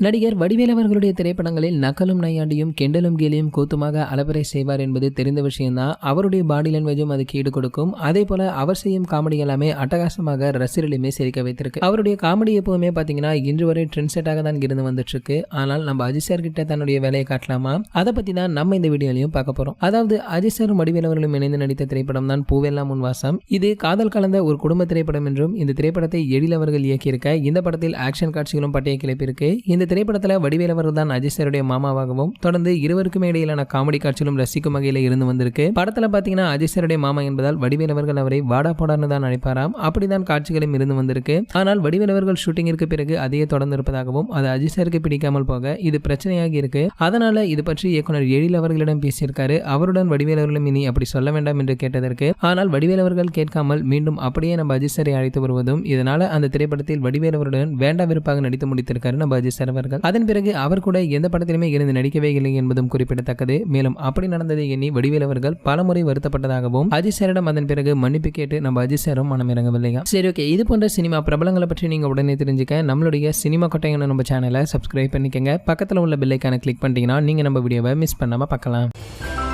நடிகர் வடிவேலு அவர்களுடைய திரைப்படங்களில் நக்கலும் நையாண்டியும் கெண்டலும் கேலியும் கூத்துமாக அலப்பறை செய்வார் என்பது தெரிந்த விஷயம்தான். அவருடைய பாடி லாங்குவேஜும் அதுக்கு ஈடு கொடுக்கும். அதே போல அவர் செய்யும் காமெடி எல்லாமே அட்டகாசமாக ரசிகர்களையுமே சிரிக்க வைத்திருக்கு. அவருடைய காமெடி எப்பவுமே பாத்தீங்கன்னா இன்று வரை ட்ரெண்ட் செட்டாக தான் இருந்து வந்துட்டு இருக்கு. ஆனால் நம்ம அஜித் சார் கிட்ட தன்னுடைய வேலையை காட்டலாமா, அதை பத்தி தான் நம்ம இந்த வீடியோலையும் பார்க்க போறோம். அதாவது அஜித் சாரும் வடிவேலு அவர்களும் இணைந்து நடித்த திரைப்படம் தான் பூவெல்லாம் உன் வாசம். இது காதல் கலந்த ஒரு குடும்ப திரைப்படம் என்றும் இந்த திரைப்படத்தை எழில் அவர்கள் இயக்கியிருக்க இந்த படத்தில் ஆக்ஷன் காட்சிகளும் பட்டையை கிளப்பியிருக்கு. இந்த திரைப்படத்தில் வடிவேலு அவர்கள் தான் அஜித் சாருடைய மாமாவாகவும் தொடர்ந்து இருவருக்குமே இடையிலான காமெடி காட்சிகளும் ரசிக்கும் வகையில் இருந்து வந்திருக்கு. படத்தில் பாத்தீங்கன்னா அஜித் சாருடைய மாமா என்பதால் வடிவேலு அவர்கள் அவரை வாடா போடான்னு தான் அழைப்பாராம். அப்படிதான் காட்சிகளும் இருந்து வந்திருக்கு. ஆனால் வடிவேலு அவர்கள் ஷூட்டிங்கிற்கு பிறகு அதையே தொடர்ந்து இருப்பதாகவும் அது அஜித் சாருக்கு பிடிக்காமல் போக இது பிரச்சனையாகி இருக்கு. அதனால இது பற்றி இயக்குனர் எழில் அவர்களிடம் பேசியிருக்காரு. அவருடன் வடிவேலு அவர்களும் இனி அப்படி சொல்ல வேண்டாம் என்று கேட்டதற்கு ஆனால் வடிவேலு அவர்கள் கேட்காமல் மீண்டும் அப்படியே நம்ம அஜித் சாரை அழைத்து வருவதும் இதனால அந்த திரைப்படத்தில் வடிவேலு அவர்களுடன் வேண்டா விருப்பாக நடித்து முடித்திருக்காரு நம்ம அஜித் சார் அவர்கள். அதன் பிறகு அவர் கூட எந்த படத்திலுமே இருந்து நடிக்கவே இல்லை என்பதும் குறிப்பிடத்தக்கது. மேலும் அப்படி நடந்ததை எண்ணி வடிவேலு அவர்கள் பலமுறை வருத்தப்பட்டதாகவும் அஜித் சாரிடம் அதன் பிறகு மன்னிப்பு கேட்டு நம்ம அஜித் சாரும் மனம் இறங்கவில்லையா. சரி, ஓகே, இது போன்ற சினிமா பிரபலங்களை பற்றி நீங்க உடனே தெரிஞ்சுக்க நம்மளுடைய சினிமா கொட்டையான நம்ம சேனலை சப்ஸ்கிரைப் பண்ணிக்கங்க. பக்கத்தில் உள்ள பெல் ஐகானை கிளிக் பண்ணிட்டீங்கன்னா நீங்க நம்ம வீடியோவை மிஸ் பண்ணாம பார்க்கலாம்.